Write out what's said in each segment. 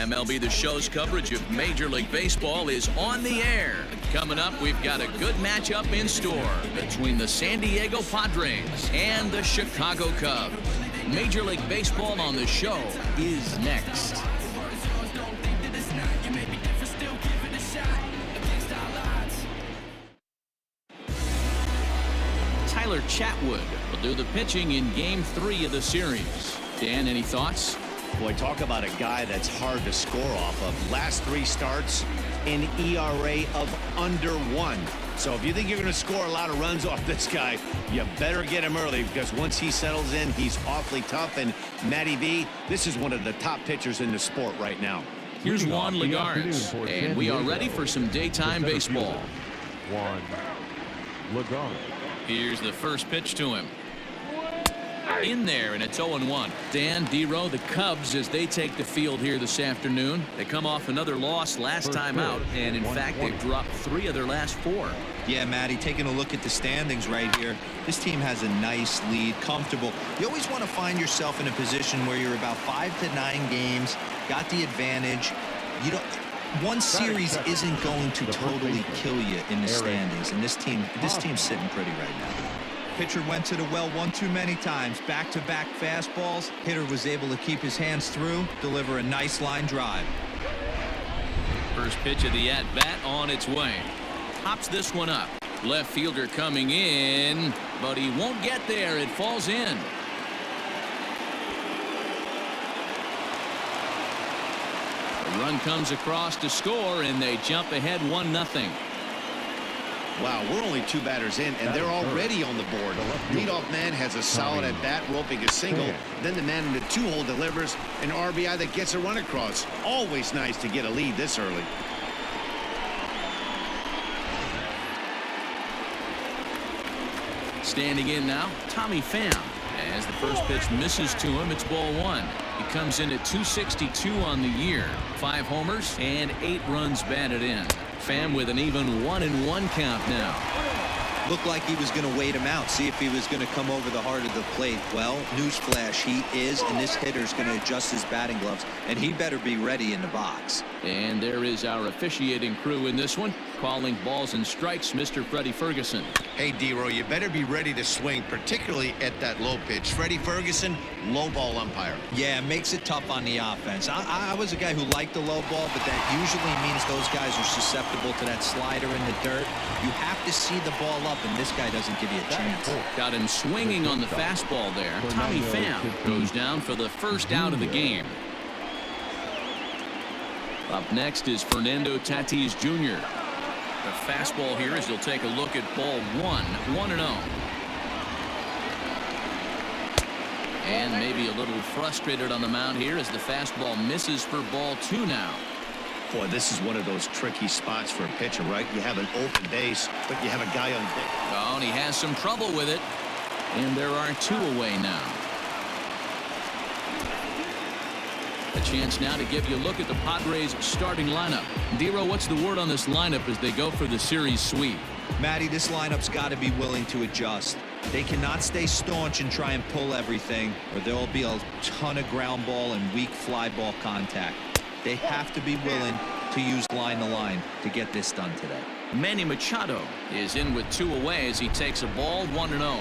MLB The Show's coverage of Major League Baseball is on the air. Coming up, we've got a good matchup in store between the San Diego Padres and the Chicago Cubs. Major League Baseball on The Show is next. Tyler Chatwood will do the pitching in Game 3 of the series. Dan, any thoughts? Boy, talk about a guy that's hard to score off of. Last 3 starts, an ERA of under 1. So if you think you're going to score a lot of runs off this guy, you better get him early, because once he settles in, he's awfully tough. And Matty V, this is one of the top pitchers in the sport right now. Here's Juan Lagares, and we are ready for some daytime baseball. Juan Lagares. Here's the first pitch to him. In there, and it's 0-1. Dan, D-Row, the Cubs, as they take the field here this afternoon. They come off another loss last time out, and in fact, they've dropped 3 of their last 4. Yeah, Matty, taking a look at the standings right here, this team has a nice lead, comfortable. You always want to find yourself in a position where you're about 5 to 9 games, got the advantage. You don't. One series isn't going to totally kill you in the standings, and this team's sitting pretty right now. Pitcher went to the well one too many times. Back-to-back fastballs. Hitter was able to keep his hands through, deliver a nice line drive. First pitch of the at-bat on its way. Pops this one up. Left fielder coming in, but he won't get there. It falls in. The run comes across to score, and they jump ahead 1-0. Wow, we're only 2 batters in, and they're already on the board. Leadoff man has a solid at-bat, roping a single. Then the man in the 2-hole delivers an RBI that gets a run across. Always nice to get a lead this early. Standing in now, Tommy Pham. As the first pitch misses to him, it's ball 1. He comes in at 262 on the year. 5 homers and 8 runs batted in. Pham with an even 1-1 count now. Looked like he was going to wait him out, see if he was going to come over the heart of the plate. Well, newsflash, he is, and this hitter's going to adjust his batting gloves, and he better be ready in the box. And there is our officiating crew in this one, calling balls and strikes, Mr. Freddie Ferguson. Hey, D-Row, you better be ready to swing, particularly at that low pitch. Freddie Ferguson, low ball umpire. Yeah, makes it tough on the offense. I was a guy who liked the low ball, but that usually means those guys are susceptible to that slider in the dirt. You have to see the ball up, and this guy doesn't give you a chance. Got him swinging on the fastball there. Tommy Pham goes down for the first out of the game. Up next is Fernando Tatis Jr. The fastball here as he'll take a look at ball 1-0. And maybe a little frustrated on the mound here as the fastball misses for ball 2 now. Boy, this is one of those tricky spots for a pitcher, right? You have an open base, but you have a guy on base. Oh, and he has some trouble with it. And there are 2 away now. A chance now to give you a look at the Padres starting lineup. D-Row, what's the word on this lineup as they go for the series sweep? Matty, this lineup's got to be willing to adjust. They cannot stay staunch and try and pull everything, or there will be a ton of ground ball and weak fly ball contact. They have to be willing to use line to line to get this done today. Manny Machado is in with 2 away as he takes a ball 1-0.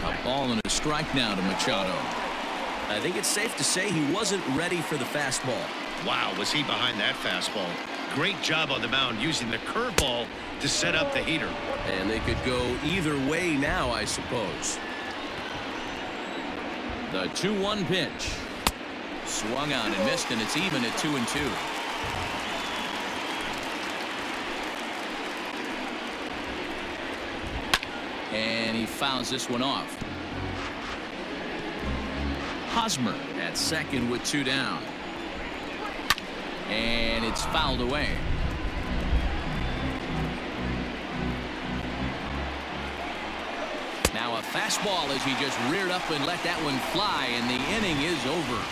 A ball and a strike now to Machado. I think it's safe to say he wasn't ready for the fastball. Wow, was he behind that fastball. Great job on the mound using the curveball to set up the heater. And they could go either way now, I suppose. The 2-1 pitch. Swung on and missed, and it's even at 2-2. And he fouls this one off. Hosmer at second with 2 down. And it's fouled away. Now a fastball as he just reared up and let that one fly, and the inning is over.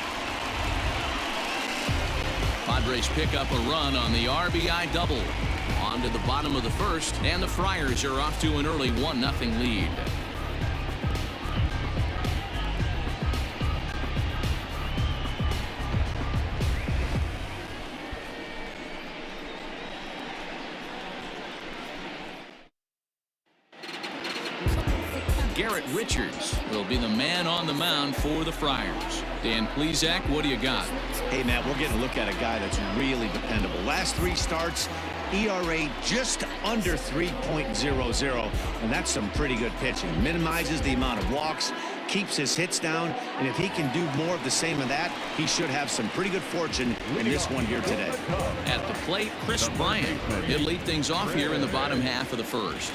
Padres pick up a run on the RBI double. On to the bottom of the first, and the Friars are off to an early 1-0 lead. Garrett Richards will be the man on the mound for the Friars. Dan Plesac, what do you got? Hey, Matt, we're getting a look at a guy that's really dependable. Last 3 starts, ERA just under 3.00, and that's some pretty good pitching. Minimizes the amount of walks, keeps his hits down, and if he can do more of the same of that, he should have some pretty good fortune in this one here today. At the plate, Chris Bryant. He'll lead things off here in the bottom half of the first.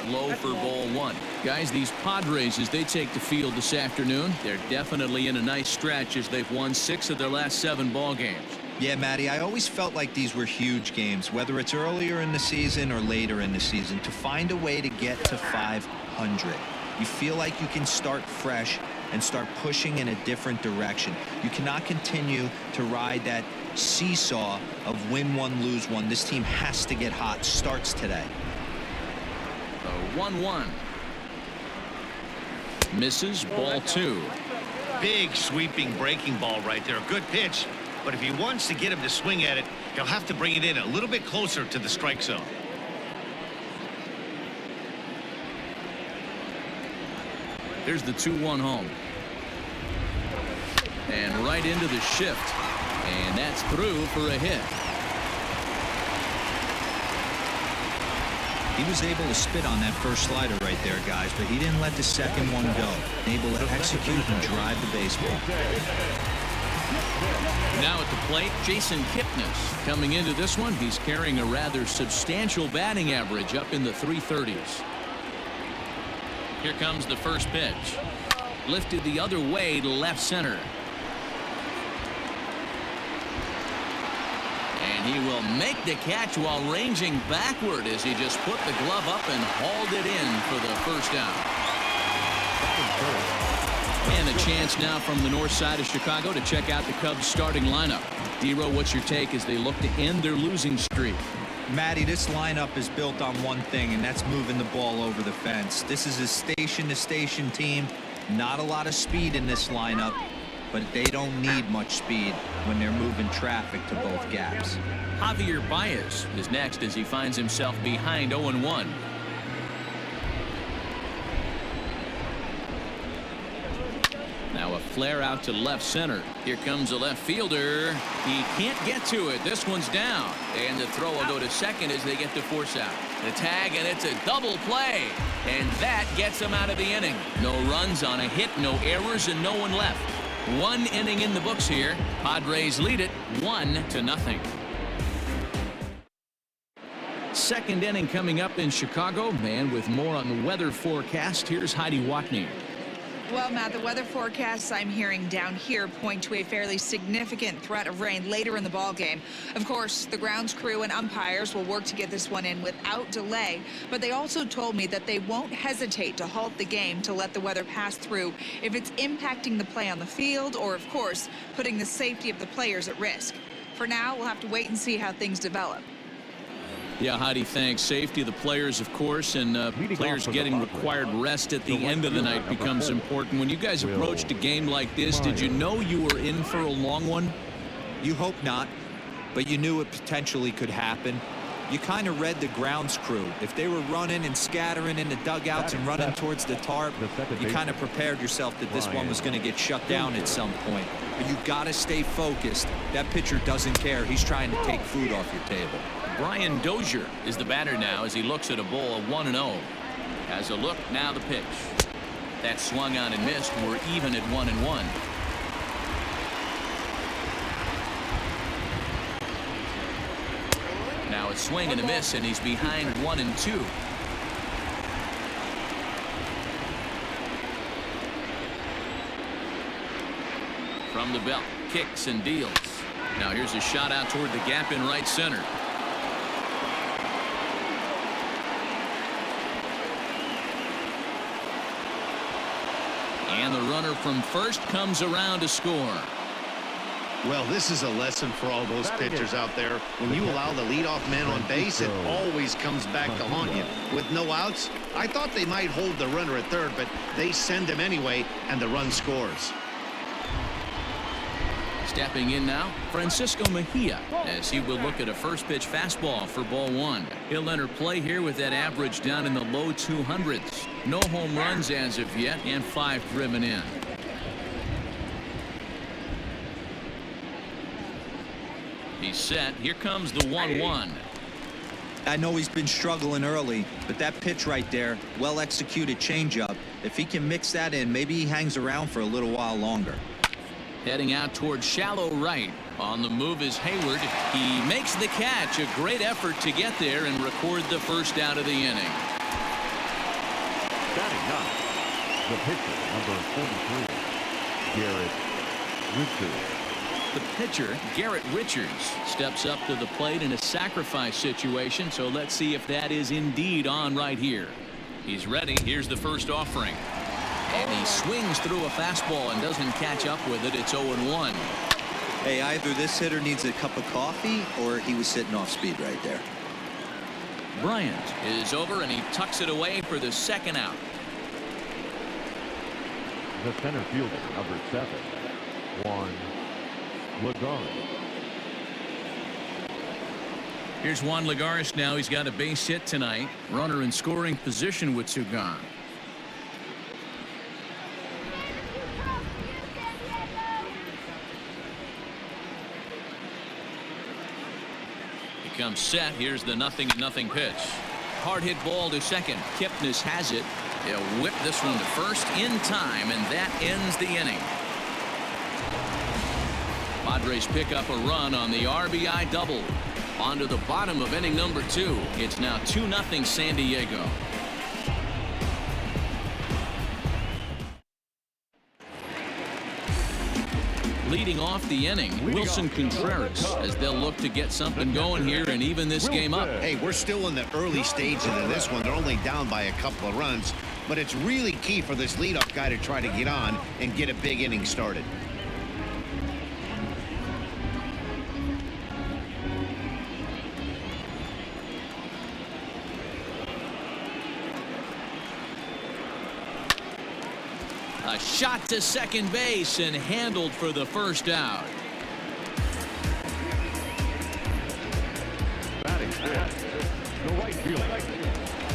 Low for ball 1. Guys, these Padres, as they take the field this afternoon, they're definitely in a nice stretch as they've won 6 of their last 7 ball games. Yeah, Matty, I always felt like these were huge games, whether it's earlier in the season or later in the season, to find a way to get to 500. You feel like you can start fresh and start pushing in a different direction. You cannot continue to ride that seesaw of win one, lose one. This team has to get hot. Starts today. The 1-1. Misses, ball 2. Big sweeping breaking ball right there. A good pitch. But if he wants to get him to swing at it, he'll have to bring it in a little bit closer to the strike zone. There's the 2-1 home. And right into the shift. And that's through for a hit. He was able to spit on that first slider right there, guys, but he didn't let the second one go. Able to execute and drive the baseball. Now at the plate, Jason Kipnis. Coming into this one, he's carrying a rather substantial batting average up in the 330s. Here comes the first pitch. Lifted the other way to left center. And he will make the catch while ranging backward as he just put the glove up and hauled it in for the first out. And a chance now from the north side of Chicago to check out the Cubs starting lineup. D-Row, what's your take as they look to end their losing streak? Matty, this lineup is built on one thing, and that's moving the ball over the fence. This is a station-to-station team. Not a lot of speed in this lineup, but they don't need much speed when they're moving traffic to both gaps. Javier Baez is next as he finds himself behind 0-1. Now a flare out to left center. Here comes a left fielder. He can't get to it. This one's down. And the throw will go to second as they get the force out. The tag, and it's a double play. And that gets him out of the inning. No runs on a hit, no errors, and no one left. 1 inning in the books here. Padres lead it 1-0. Second inning coming up in Chicago. And with more on the weather forecast, here's Heidi Watney. Well, Matt, the weather forecasts I'm hearing down here point to a fairly significant threat of rain later in the ball game. Of course, the grounds crew and umpires will work to get this one in without delay, but they also told me that they won't hesitate to halt the game to let the weather pass through if it's impacting the play on the field or, of course, putting the safety of the players at risk. For now, we'll have to wait and see how things develop. Yeah, Heidi, thanks. Safety of the players, of course, and players getting required rest at the end of the night becomes important. When you guys approached a game like this, did you know you were in for a long one? You hope not, but you knew it potentially could happen. You kind of read the grounds crew. If they were running and scattering in the dugouts and running towards the tarp, you kind of prepared yourself that this one was going to get shut down at some point. But you got to stay focused. That pitcher doesn't care. He's trying to take food off your table. Brian Dozier is the batter now as he looks at a ball of 1-0. Has a look, now the pitch. That swung on and missed. We're even at 1-1. Now a swing and a miss, and he's behind 1-2. From the belt, kicks and deals. Now here's a shot out toward the gap in right center. And the runner from first comes around to score. Well, this is a lesson for all those pitchers out there. When you allow the leadoff man on base, it always comes back to haunt you. With no outs, I thought they might hold the runner at third, but they send him anyway, and the run scores. Stepping in now, Francisco Mejia, as he will look at a first pitch fastball for ball one. He'll enter play here with that average down in the low 200s. No home runs as of yet, and 5 driven in. He's set. Here comes the 1-1. I know he's been struggling early, but that pitch right there, well executed changeup. If he can mix that in, maybe he hangs around for a little while longer. Heading out towards shallow right. On the move is Hayward. He makes the catch. A great effort to get there and record the first out of the inning. Batting ninth, the pitcher, number 43, Garrett Richards. The pitcher, Garrett Richards, steps up to the plate in a sacrifice situation, so let's see if that is indeed on right here. He's ready. Here's the first offering. And he swings through a fastball and doesn't catch up with it. It's 0-1. Hey, either this hitter needs a cup of coffee or he was sitting off speed right there. Bryant is over and he tucks it away for the second out. The center fielder, number 7, Juan Lagares. Here's Juan Lagares now. He's got a base hit tonight. Runner in scoring position with 2 gone. He comes set. Here's the 0-0 pitch. Hard hit ball to second. Kipnis has it. He'll whip this one to first in time, and that ends the inning. Padres pick up a run on the RBI double. On to the bottom of inning number 2. It's now 2-0 San Diego. Leading off the inning, Wilson Contreras, as they'll look to get something going here and even this game up. Hey, we're still in the early stages of this one. They're only down by a couple of runs, but it's really key for this leadoff guy to try to get on and get a big inning started. A shot to second base and handled for the first out. Batting fifth, the right fielder,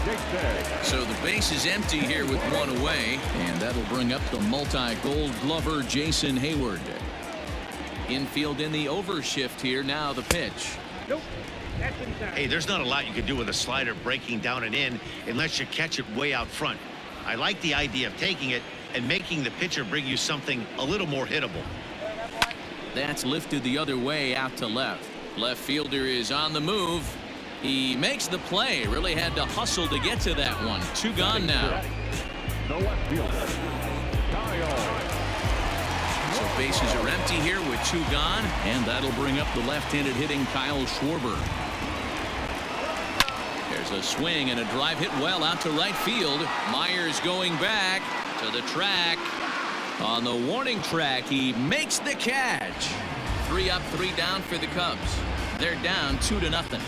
Jake. So the base is empty here with 1 away, and that'll bring up the multi-gold glover Jason Hayward. Infield in the overshift here. Now the pitch. Hey, there's not a lot you can do with a slider breaking down and in unless you catch it way out front. I like the idea of taking it and making the pitcher bring you something a little more hittable. That's lifted the other way out to left. Left fielder is on the move. He makes the play. Really had to hustle to get to that one. 2 gone now. The left fielder, Kyle. So bases are empty here with 2 gone, and that'll bring up the left-handed hitting Kyle Schwarber. There's a swing and a drive hit well out to right field. Myers going back to the track. On the warning track, he makes the catch. 3 up, 3 down for the Cubs. They're down 2-0.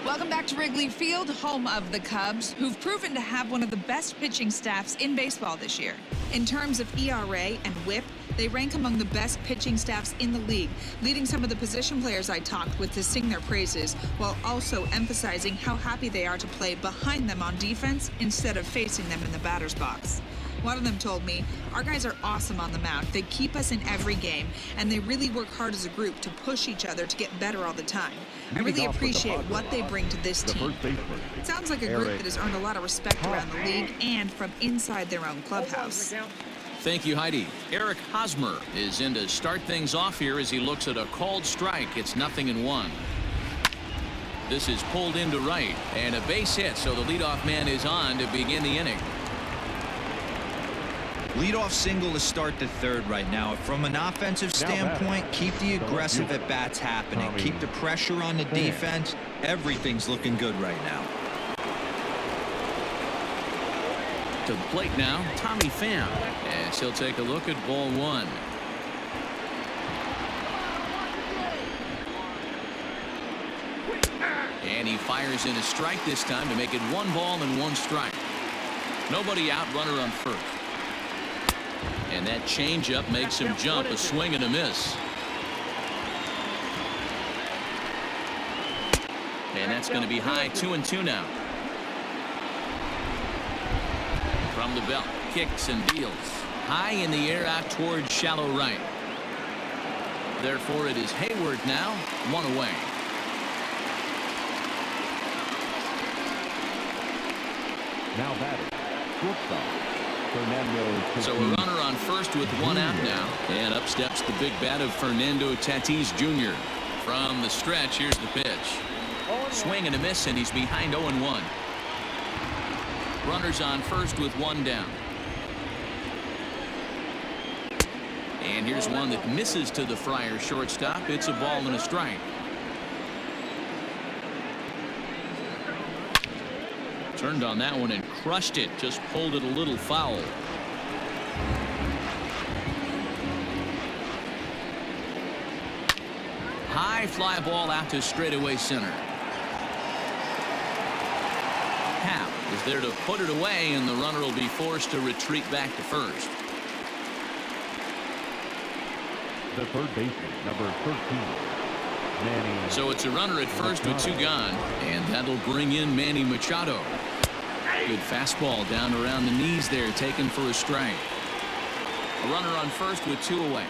Welcome back to Wrigley Field, home of the Cubs, who've proven to have one of the best pitching staffs in baseball this year. In terms of ERA and WHIP, they rank among the best pitching staffs in the league, leading some of the position players I talked with to sing their praises, while also emphasizing how happy they are to play behind them on defense instead of facing them in the batter's box. One of them told me, "Our guys are awesome on the mound. They keep us in every game, and they really work hard as a group to push each other to get better all the time. I really appreciate what they bring to this team." It sounds like a group that has earned a lot of respect around the league and from inside their own clubhouse. Thank you, Heidi. Eric Hosmer is in to start things off here as he looks at a called strike. It's 0-1. This is pulled into right, and a base hit, so the leadoff man is on to begin the inning. Leadoff single to start the third right now. From an offensive standpoint, keep the aggressive at-bats happening. Keep the pressure on the defense. Everything's looking good right now. To the plate now, Tommy Pham, as he'll take a look at ball 1. And he fires in a strike this time to make it 1 ball and 1 strike. Nobody out, runner on first. And that changeup makes him jump. A swing and a miss. And that's going to be high. 2-2 now. From the belt, kicks and deals. High in the air out towards shallow right. Therefore, it is Hayward now, one away. Now batting, shortstop, Fernando. So a runner on first with one out now. And up steps the big bat of Fernando Tatis Jr. From the stretch, here's the pitch. Swing and a miss, and he's behind 0-1. Runners on first with one down. And here's one that misses to the Friar shortstop. It's a ball and a strike. Turned on that one and crushed it. Just pulled it a little foul. High fly ball out to straightaway center. Happ is there to put it away, and the runner will be forced to retreat back to first. The third baseman, number 13, Manny. So it's a runner at first with two gone, and that'll bring in Manny Machado. Good fastball down around the knees there, taken for a strike. A runner on first with two away.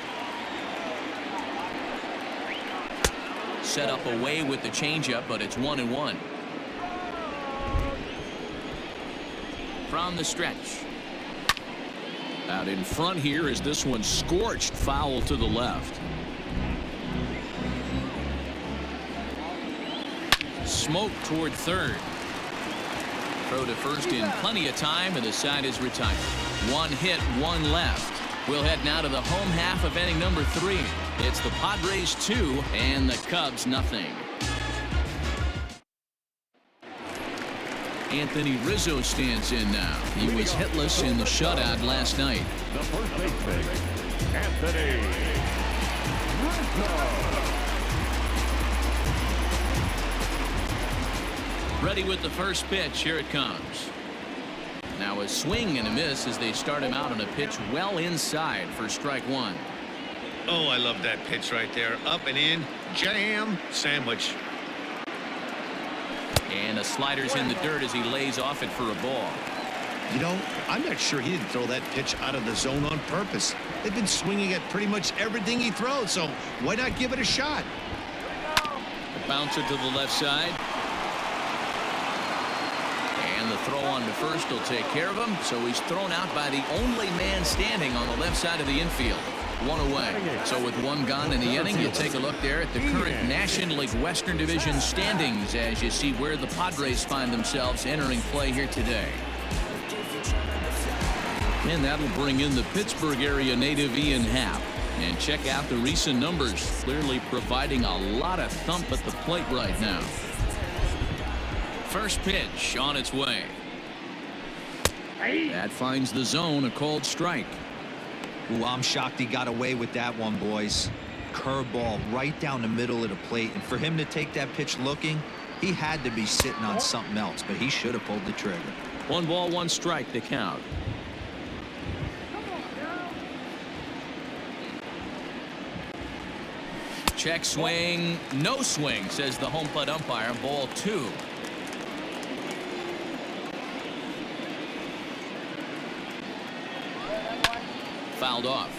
Set up away with the changeup, but it's 1-1. From the stretch. Out in front here is this one scorched foul to the left. Smoke toward third. Throw to first in plenty of time, and the side is retired. One hit, one left. We'll head now to the home half of inning number 3. It's the Padres 2 and the Cubs nothing. Anthony Rizzo stands in now. He was hitless in the shutout last night. The first baseman, Anthony Rizzo. Ready with the first pitch. Here it comes. Now a swing and a miss as they start him out on a pitch well inside for strike one. Oh, I love that pitch right there. Up and in. Jam. Sandwich. And a slider's in the dirt as he lays off it for a ball. You know, I'm not sure he didn't throw that pitch out of the zone on purpose. They've been swinging at pretty much everything he throws, so why not give it a shot? A bouncer to the left side. And the throw on to first will take care of him. So he's thrown out by the only man standing on the left side of the infield. One away. So with one gone in the inning, you take a look there at the current National League Western Division standings as you see where the Padres find themselves entering play here today. And that'll bring in the Pittsburgh area native Ian Happ. And check out the recent numbers. Clearly providing a lot of thump at the plate right now. First pitch on its way. That finds the zone, a called strike. Ooh, I'm shocked he got away with that one, boys. Curveball right down the middle of the plate, and for him to take that pitch looking, he had to be sitting on something else, but he should have pulled the trigger. 1 ball, 1 strike to count. Check swing, no swing, says the home plate umpire. Ball 2. Fouled off.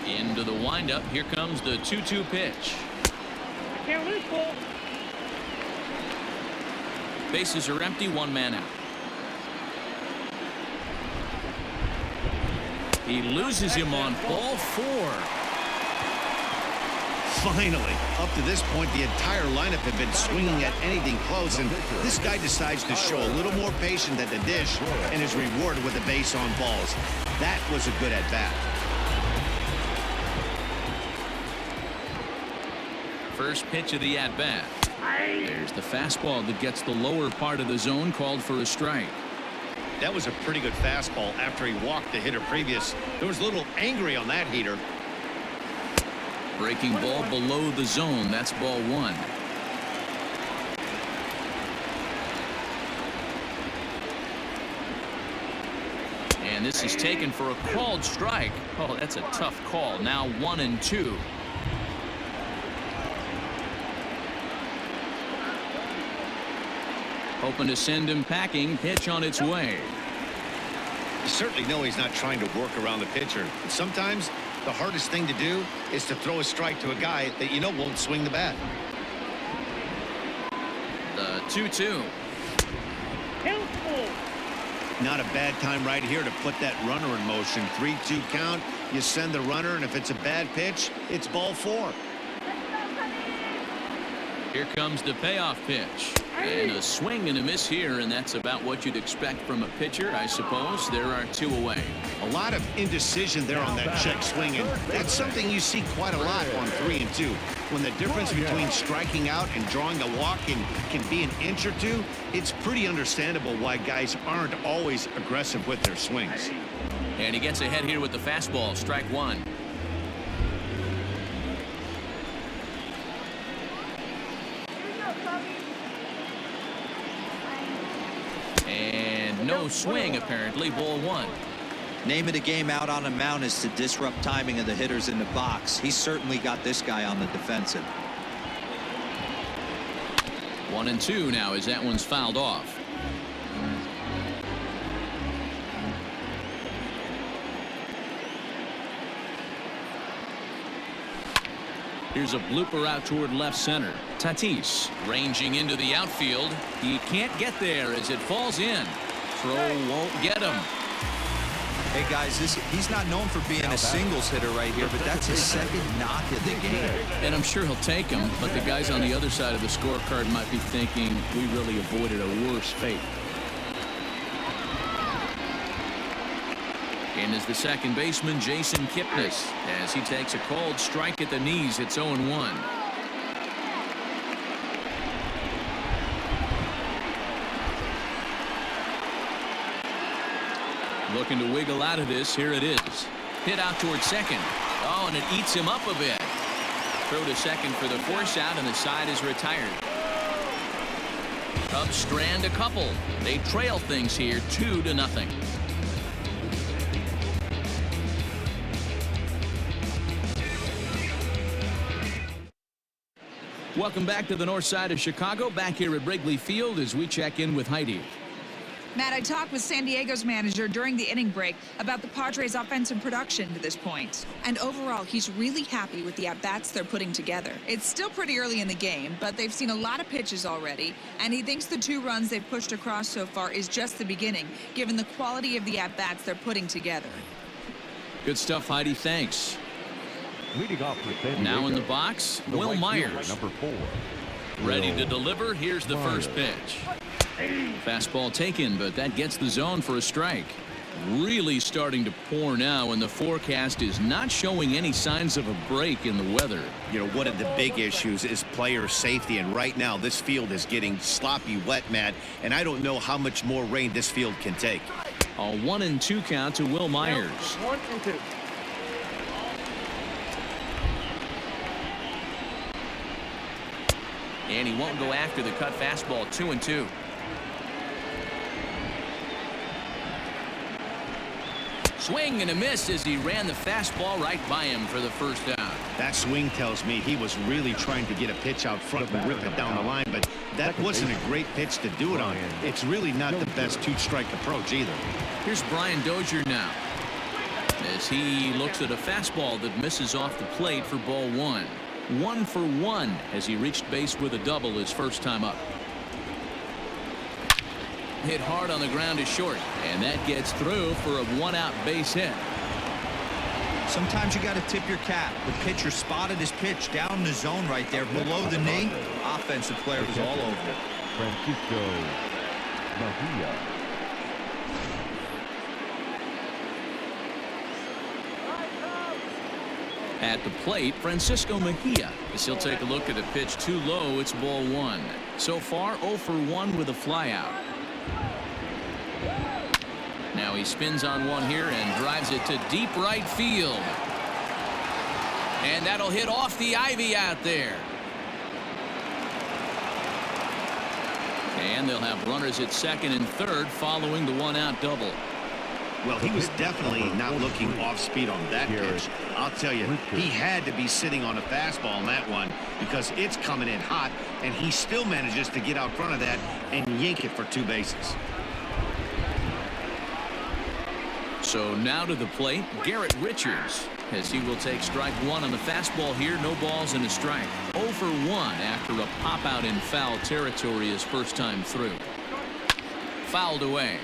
Into the windup. Here comes the 2-2 pitch. Can't lose, ball. Bases are empty, 1 man out. He loses him on ball 4. Finally, up to this point, the entire lineup had been swinging at anything close, and this guy decides to show a little more patience at the dish and is rewarded with a base on balls. That was a good at-bat. First pitch of the at-bat. There's the fastball that gets the lower part of the zone, called for a strike. That was a pretty good fastball after he walked the hitter previous. There was a little angry on that heater. Breaking ball below the zone. That's ball 1. And this is taken for a called strike. Oh, that's a tough call. Now 1-2. Hoping to send him packing. Pitch on its way. You certainly know he's not trying to work around the pitcher. But sometimes the hardest thing to do is to throw a strike to a guy that you know won't swing the bat. The 2-2. Not a bad time right here to put that runner in motion. 3-2 count. You send the runner, and if it's a bad pitch, it's ball 4. Here comes the payoff pitch. And a swing and a miss here, and that's about what you'd expect from a pitcher, I suppose. There are 2 away. A lot of indecision there on that check swing, and that's something you see quite a lot on 3 and 2. When the difference between striking out and drawing a walk can be an inch or 2, it's pretty understandable why guys aren't always aggressive with their swings. And he gets ahead here with the fastball. Strike 1. And no swing, apparently. Ball 1. Name of the game out on a mound is to disrupt timing of the hitters in the box. He's certainly got this guy on the defensive. 1-2 now as that one's fouled off. Here's a blooper out toward left center. Tatis ranging into the outfield. He can't get there as it falls in. Throw won't get him. Hey guys, he's not known for being a singles hitter right here, but that's his second knock of the game. And I'm sure he'll take him, but the guys on the other side of the scorecard might be thinking we really avoided a worse fate. In is the second baseman, Jason Kipnis, as he takes a called strike at the knees. It's 0-1. Looking to wiggle out of this. Here it is. Hit out towards second. Oh, and it eats him up a bit. Throw to second for the force out, and the side is retired. Cubs strand a couple. They trail things here 2-0. Welcome back to the north side of Chicago. Back here at Wrigley Field as we check in with Heidi. Matt, I talked with San Diego's manager during the inning break about the Padres' offensive production to this point. And overall, he's really happy with the at-bats they're putting together. It's still pretty early in the game, but they've seen a lot of pitches already, and he thinks the 2 runs they've pushed across so far is just the beginning, given the quality of the at-bats they're putting together. Good stuff, Heidi. Thanks. Leading off for San Diego, now in the box, Will Myers. Number 4. Ready to deliver. Here's the first pitch. Fastball taken, but that gets the zone for a strike. Really starting to pour now, and the forecast is not showing any signs of a break in the weather. You know, one of the big issues is player safety, and right now this field is getting sloppy wet, Matt, and I don't know how much more rain this field can take. A 1-2 count to Will Myers. 1-2. And he won't go after the cut fastball. 2-2. Swing and a miss as he ran the fastball right by him for the first down. That swing tells me he was really trying to get a pitch out front and rip it down the line, but that wasn't a great pitch to do it on. It's really not the best 2-strike approach either. Here's Brian Dozier now as he looks at a fastball that misses off the plate for ball 1. 1 for 1 as he reached base with a double his first time up. Hit hard on the ground to short, and that gets through for a 1-out base hit. Sometimes you got to tip your cap. The pitcher spotted his pitch down the zone right there below the knee. Offensive player was all over it. Francisco Mejia. At the plate, Francisco Mejia. As he'll take a look at a pitch too low. It's ball 1. So far 0 for 1 with a flyout. Now he spins on one here and drives it to deep right field. And that'll hit off the ivy out there. And they'll have runners at second and third following the 1-out double. Well, he was definitely not looking off speed on that pitch. I'll tell you, he had to be sitting on a fastball on that one because it's coming in hot, and he still manages to get out front of that and yank it for 2 bases. So now to the plate, Garrett Richards, as he will take strike 1 on the fastball here. No balls and a strike. 0 for 1 after a pop out in foul territory his first time through. Fouled away.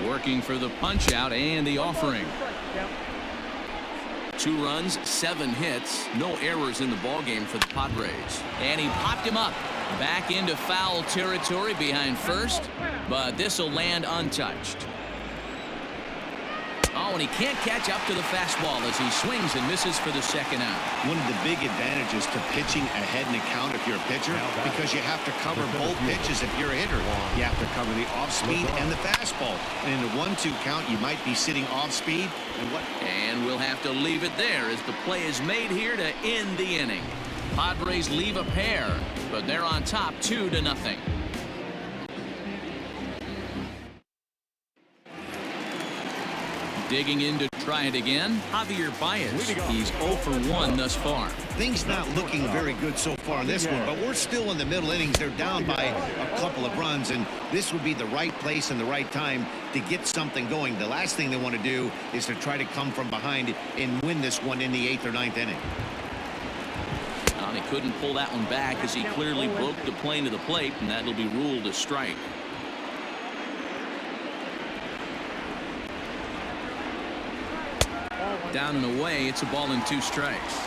Working for the punch out and the offering. 2 runs, 7 hits, no errors in the ballgame for the Padres. And he popped him up. Back into foul territory behind first, but this will land untouched. Oh, and he can't catch up to the fastball as he swings and misses for the second out. One of the big advantages to pitching ahead in the count if you're a pitcher, because you have to cover both pitches if you're a hitter. You have to cover the off-speed and the fastball. And in the 1-2 count, you might be sitting off-speed. And we'll have to leave it there as the play is made here to end the inning. Padres leave a pair, but they're on top 2-0. Digging in to try it again, Javier Baez. He's 0 for 1 thus far. Things not looking very good so far in this one, but we're still in the middle innings. They're down by a couple of runs, and this would be the right place and the right time to get something going. The last thing they want to do is to try to come from behind and win this one in the 8th or 9th inning. Well, he couldn't pull that one back as he clearly broke the plane to the plate, and that'll be ruled a strike. Down and away, it's a ball and 2 strikes.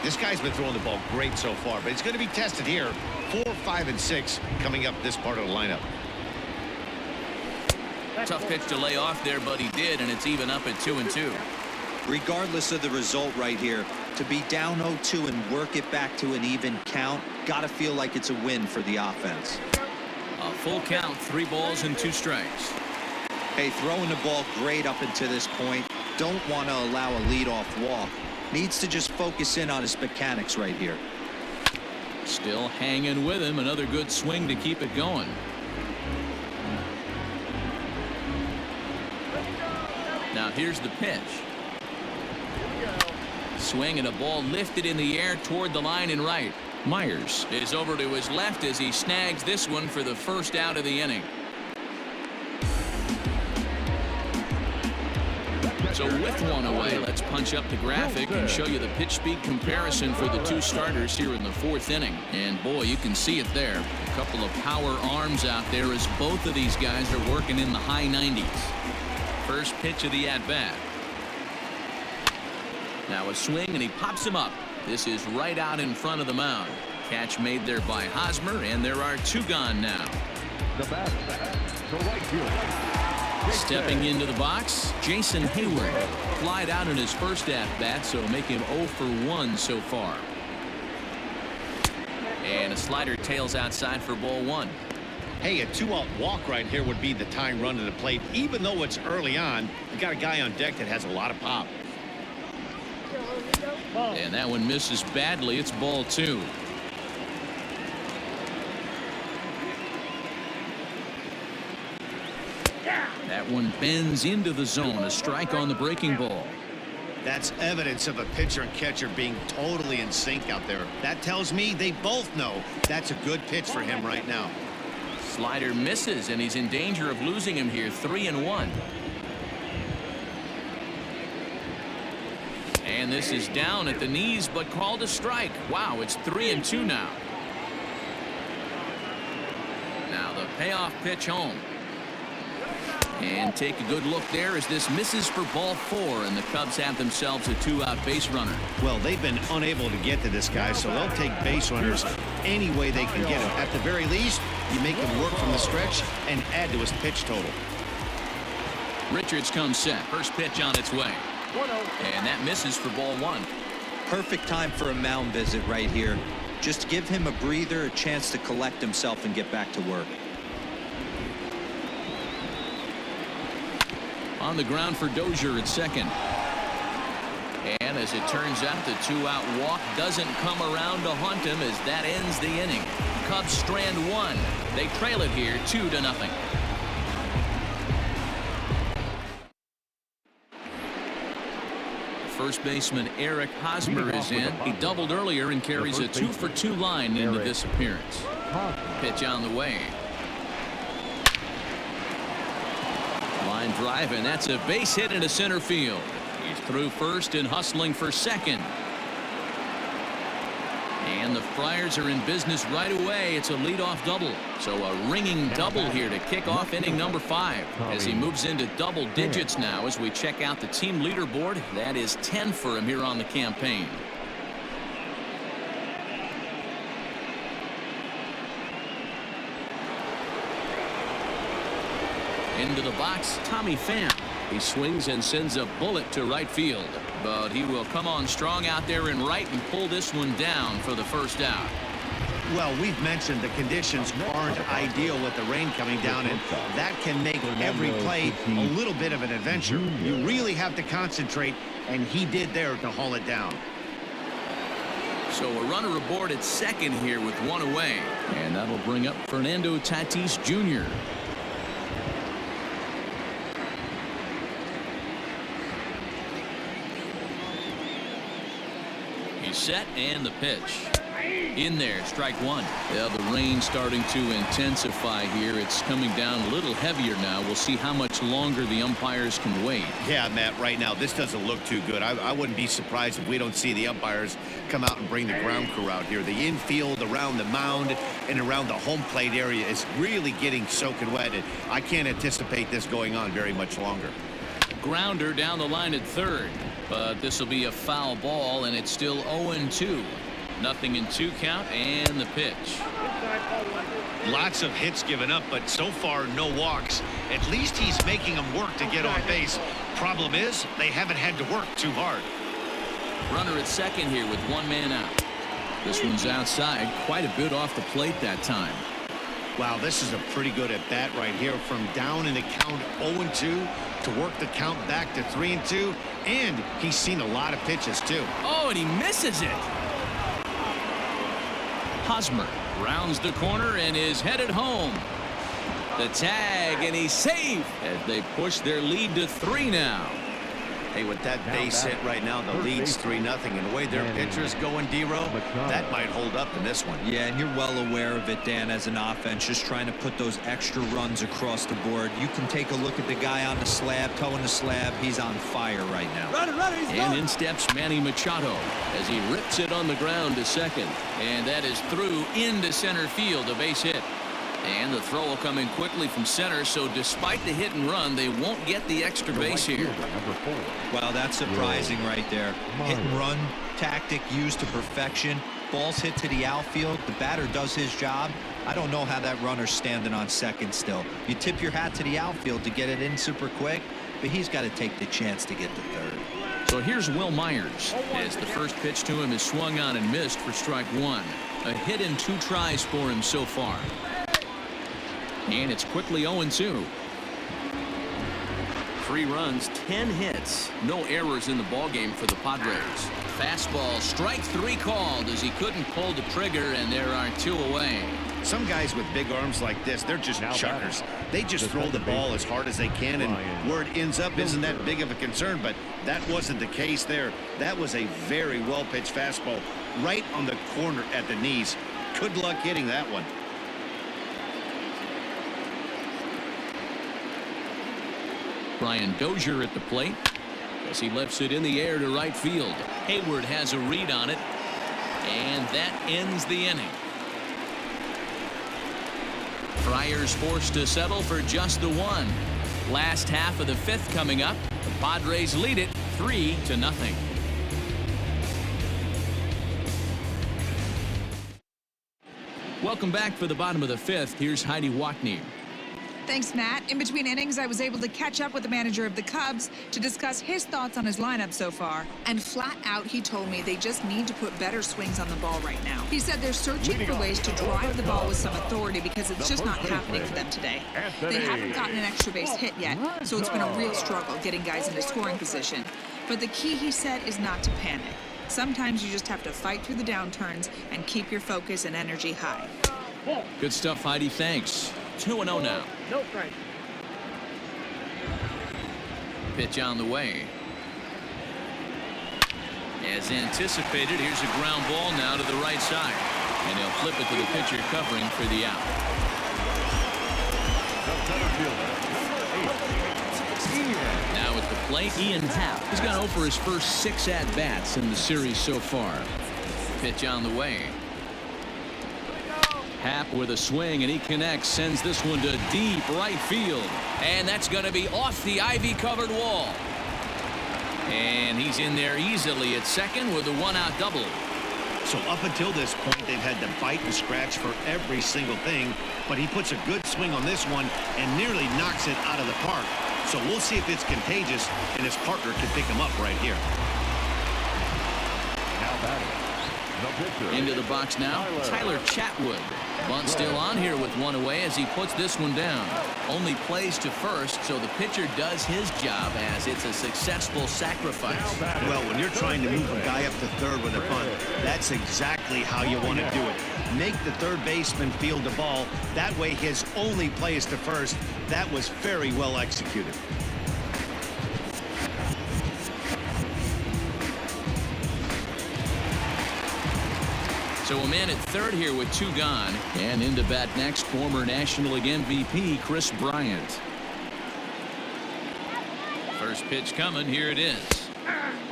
This guy's been throwing the ball great so far, but it's going to be tested here. 4, 5, and 6 coming up this part of the lineup. Tough pitch to lay off there, but he did, and it's even up at 2-2. Regardless of the result right here, to be down 0-2 and work it back to an even count, gotta feel like it's a win for the offense. A full count, 3 balls and 2 strikes. Hey, throwing the ball great up until this point. Don't want to allow a leadoff walk. Needs to just focus in on his mechanics right here. Still hanging with him. Another good swing to keep it going. Now here's the pitch. Swing and a ball lifted in the air toward the line and right. Myers is over to his left as he snags this one for the first out of the inning. So with 1 away, let's punch up the graphic and show you the pitch speed comparison for the 2 starters here in the 4th inning. And boy, you can see it there. A couple of power arms out there as both of these guys are working in the high 90s. First pitch of the at-bat. Now a swing and he pops him up. This is right out in front of the mound. Catch made there by Hosmer, and there are 2 gone now. The batter, the right fielder. Stepping into the box, Jason Hayward. Flied out in his first at-bat, so make him 0 for 1 so far. And a slider tails outside for ball 1. Hey, a 2-out walk right here would be the tying run to the plate. Even though it's early on, you got a guy on deck that has a lot of pop. And that one misses badly. It's ball 2. That one bends into the zone. A strike on the breaking ball. That's evidence of a pitcher and catcher being totally in sync out there. That tells me they both know that's a good pitch for him right now. Slider misses, and he's in danger of losing him here. 3-1. And this is down at the knees, but called a strike. Wow, it's 3-2 now. Now the payoff pitch home. And take a good look there as this misses for ball 4, and the Cubs have themselves a 2-out base runner. Well, they've been unable to get to this guy, so they'll take base runners any way they can get him. At the very least, you make him work from the stretch and add to his pitch total. Richards comes set. First pitch on its way. And that misses for ball 1. Perfect time for a mound visit right here. Just give him a breather, a chance to collect himself and get back to work. On the ground for Dozier at second. And as it turns out the two-out walk doesn't come around to haunt him as that ends the inning. Cubs strand one. They trail it here 2-0. First baseman Eric Hosmer is in. He doubled earlier and carries a 2-for-2 line into this appearance. Pitch on the way. Line drive, and that's a base hit into center field. He's through first and hustling for second. And the Friars are in business right away. It's a leadoff double. So a ringing double here to kick off inning number 5 as he moves into double digits now as we check out the team leaderboard. That is 10 for him here on the campaign. Into the box, Tommy Pham. He swings and sends a bullet to right field, but he will come on strong out there in right and pull this one down for the first out. Well, we've mentioned the conditions aren't ideal with the rain coming down, and that can make every play a little bit of an adventure. You really have to concentrate, and he did there to haul it down. So a runner aboard at second here with one away, and that'll bring up Fernando Tatis Jr. He's set, and the pitch. In there, strike one. Yeah, the rain starting to intensify here. It's coming down a little heavier now. We'll see how much longer the umpires can wait. Yeah, Matt, right now, this doesn't look too good. I wouldn't be surprised if we don't see the umpires come out and bring the ground crew out here. The infield around the mound and around the home plate area is really getting soaking wet, and I can't anticipate this going on very much longer. Grounder down the line at third, but this will be a foul ball, and it's still 0-2. Nothing in 2 count, and the pitch. Lots of hits given up, but so far no walks. At least he's making them work to get on base. Problem is, they haven't had to work too hard. Runner at second here with one man out. This one's outside, quite a bit off the plate that time. Wow, this is a pretty good at bat right here, from down in the count 0-2 to work the count back to 3-2, and he's seen a lot of pitches too. Oh, and he misses it. Hosmer rounds the corner and is headed home. The tag, and he's safe as they push their lead to 3 now. Hey, with that base hit right now, the lead's 3-0, and the way their pitcher's going, D-Row, that might hold up in this one. Yeah, and you're well aware of it, Dan, as an offense, just trying to put those extra runs across the board. You can take a look at the guy on the slab, towing the slab. He's on fire right now. And in steps Manny Machado as he rips it on the ground to second. And that is through into center field, a base hit. And the throw will come in quickly from center, so despite the hit and run, they won't get the extra base here. Well, that's surprising right there. Hit and run tactic used to perfection. Ball's hit to the outfield. The batter does his job. I don't know how that runner's standing on second still. You tip your hat to the outfield to get it in super quick, but he's got to take the chance to get to third. So here's Will Myers as the first pitch to him is swung on and missed for strike one. A hit in 2 tries for him so far. And it's quickly 0-2. 3 runs, 10 hits, no errors in the ballgame for the Padres. Fastball, strike 3 called as he couldn't pull the trigger, and there are 2 away. Some guys with big arms like this, they're just chuckers. They just throw the ball as hard as they can, and where it ends up isn't that big of a concern, but that wasn't the case there. That was a very well-pitched fastball right on the corner at the knees. Good luck hitting that one. Brian Dozier at the plate as he lifts it in the air to right field. Hayward has a read on it, and that ends the inning. Friars forced to settle for just the 1. Last half of the 5th coming up. The Padres lead it 3-0. Welcome back for the bottom of the 5th. Here's Heidi Wackney. Thanks, Matt. In between innings, I was able to catch up with the manager of the Cubs to discuss his thoughts on his lineup so far. And flat out, he told me they just need to put better swings on the ball right now. He said they're searching for ways to drive the ball with some authority because it's just not happening for them today. They haven't gotten an extra base hit yet, so it's been a real struggle getting guys into scoring position. But the key, he said, is not to panic. Sometimes you just have to fight through the downturns and keep your focus and energy high. Good stuff, Heidi. Thanks. 2-0 now. No strike. Pitch on the way. As anticipated, here's a ground ball now to the right side. And he'll flip it to the pitcher covering for the out. The center fielder, number 8, Ian. Now at the plate, Ian Happ. He's gone over his first 6 at-bats in the series so far. Pitch on the way. Happ with a swing, and he connects, sends this one to deep right field. And that's going to be off the ivy-covered wall. And he's in there easily at second with a 1-out double. So up until this point, they've had to fight and scratch for every single thing, but he puts a good swing on this one and nearly knocks it out of the park. So we'll see if it's contagious and his partner can pick him up right here. Now batting, the pitcher. Into the box now, Tyler Chatwood. Bunt still on here with 1 away as he puts this one down. Only plays to first, so the pitcher does his job as it's a successful sacrifice. Well, when you're trying to move a guy up to third with a bunt, that's exactly how you want to do it. Make the third baseman field the ball. That way his only play is to first. That was very well executed. So a man at third here with 2 gone. And into bat next, former National League MVP Chris Bryant. First pitch coming. Here it is.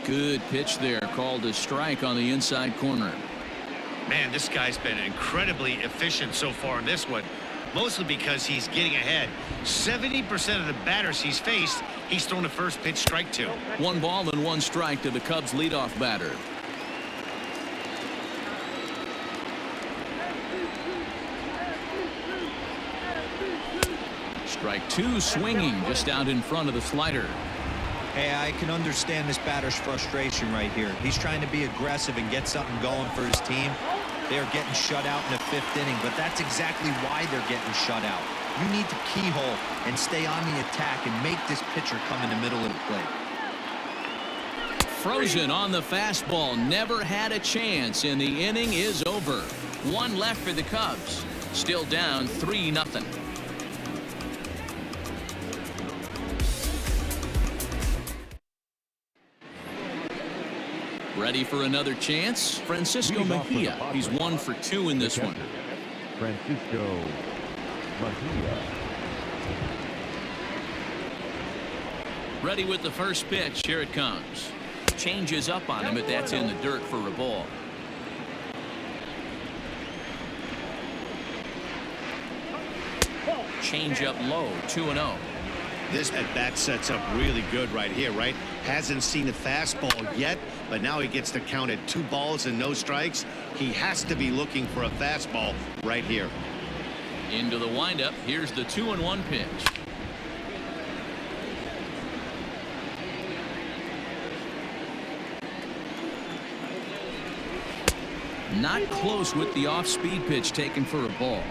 Good pitch there. Called a strike on the inside corner. Man, this guy's been incredibly efficient so far in this one, mostly because he's getting ahead. 70% of the batters he's faced, he's thrown a first pitch strike to. 1 ball and 1 strike to the Cubs leadoff batter. Strike 2, swinging just out in front of the slider. Hey, I can understand this batter's frustration right here. He's trying to be aggressive and get something going for his team. They're getting shut out in the 5th inning, but that's exactly why they're getting shut out. You need to keyhole and stay on the attack and make this pitcher come in the middle of the plate. Frozen on the fastball. Never had a chance, and the inning is over. 1 left for the Cubs. Still down 3-0. Ready for another chance? Francisco Mejia. He's 1 for 2 in this one. Francisco Mejia. Ready with the first pitch. Here it comes. Changes up on him, but that's in the dirt for a ball. Change up low. 2-0. This at bat sets up really good right here, right? Hasn't seen a fastball yet, but now he gets to count at 2 balls and no strikes. He has to be looking for a fastball right here. Into the windup. Here's the 2-1 pitch. Not close with the off-speed pitch taken for a ball.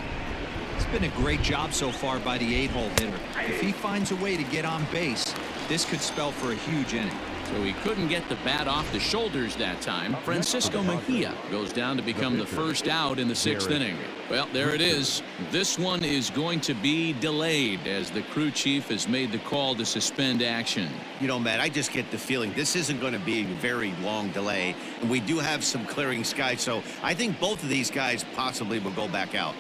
It's been a great job so far by the 8-hole hitter. If he finds a way to get on base, this could spell for a huge inning. So he couldn't get the bat off the shoulders that time. Francisco Mejia goes down to become the first out in the 6th inning. Well, there it is. This one is going to be delayed as the crew chief has made the call to suspend action. You know, Matt, I just get the feeling this isn't going to be a very long delay, and we do have some clearing skies, so I think both of these guys possibly will go back out.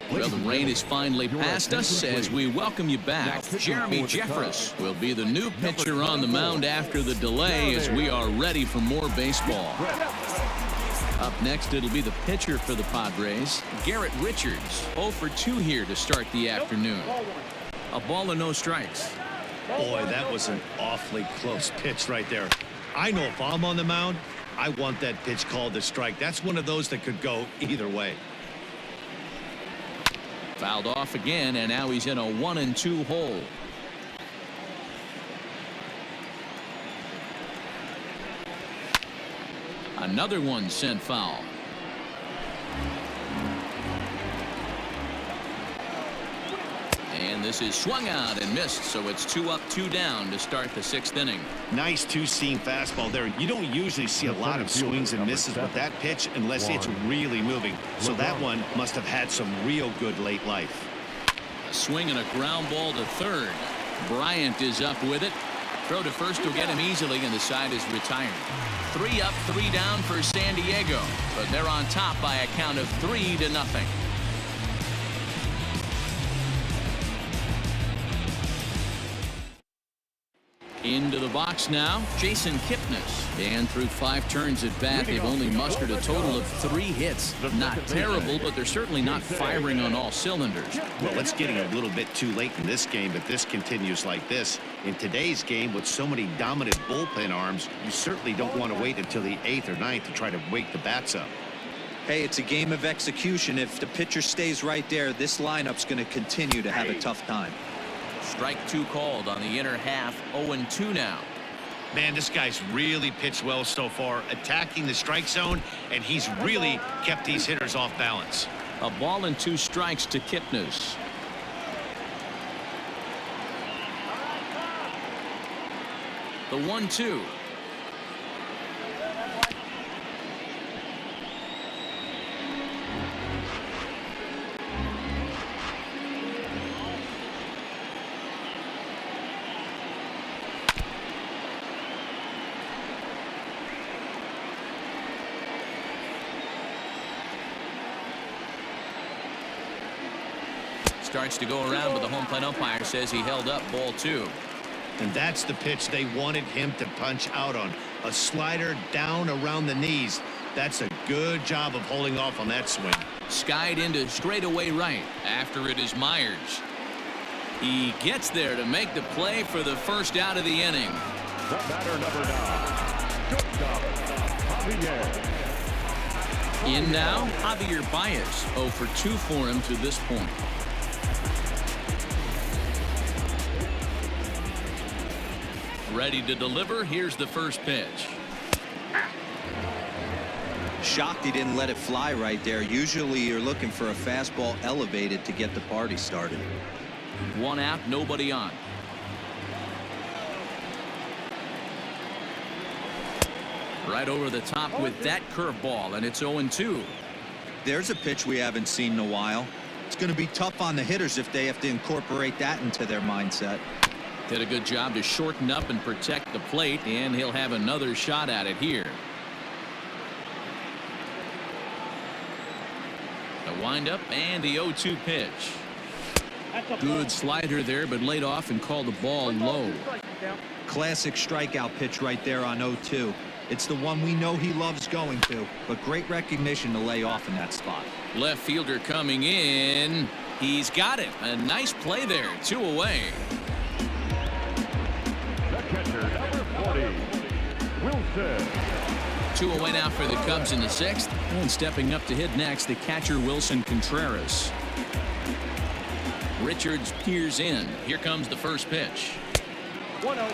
Well, the rain is finally past us as we welcome you back. Jeremy Jeffress will be the new pitcher on the mound after the delay as we are ready for more baseball. Up next, it'll be the pitcher for the Padres, Garrett Richards. 0 for 2 here to start the afternoon. A ball and no strikes. Boy, that was an awfully close pitch right there. I know if I'm on the mound, I want that pitch called a strike. That's one of those that could go either way. Fouled off again, and now he's in a 1-2 hole. Another one sent foul. And this is swung out and missed, so it's 2 up, 2 down to start the 6th inning. Nice two-seam fastball there. You don't usually see a lot of swings and misses with that pitch unless it's really moving. So that one must have had some real good late life. A swing and a ground ball to third. Bryant is up with it. Throw to first will get him easily, and the side is retired. 3 up, 3 down for San Diego, but they're on top by a count of 3-0. Into the box now, Jason Kipnis. And through 5 turns at bat, they've only mustered a total of 3 hits. Not terrible, but they're certainly not firing on all cylinders. Well, it's getting a little bit too late in this game, but this continues like this. In today's game, with so many dominant bullpen arms, you certainly don't want to wait until the 8th or 9th to try to wake the bats up. Hey, it's a game of execution. If the pitcher stays right there, this lineup's going to continue to have a tough time. Strike 2 called on the inner half. 0-2 now. Man, this guy's really pitched well so far, attacking the strike zone, and he's really kept these hitters off balance. A ball and 2 strikes to Kipnis. The 1-2. Starts to go around, but the home plate umpire says he held up ball 2. And that's the pitch they wanted him to punch out on. A slider down around the knees. That's a good job of holding off on that swing. Skied into straightaway right. After it is Myers. He gets there to make the play for the first out of the inning. The batter, number 9, Javier. In now, Javier Baez. 0 for 2 for him to this point. Ready to deliver. Here's the first pitch. Shocked he didn't let it fly right there. Usually you're looking for a fastball elevated to get the party started. 1 out, nobody on. Right over the top with that curveball, and it's 0-2. There's a pitch we haven't seen in a while. It's going to be tough on the hitters if they have to incorporate that into their mindset. Did a good job to shorten up and protect the plate, and he'll have another shot at it here. The windup and the 0-2 pitch. Good slider there, but laid off and called the ball low. Classic strikeout pitch right there on 0-2. It's the one we know he loves going to, but great recognition to lay off in that spot. Left fielder coming in. He's got it. A nice play there. 2 away. The catcher, number 40, Wilson. 2 away now for the Cubs in the 6th. And stepping up to hit next, the catcher Wilson Contreras. Richards peers in. Here comes the first pitch. 1-0.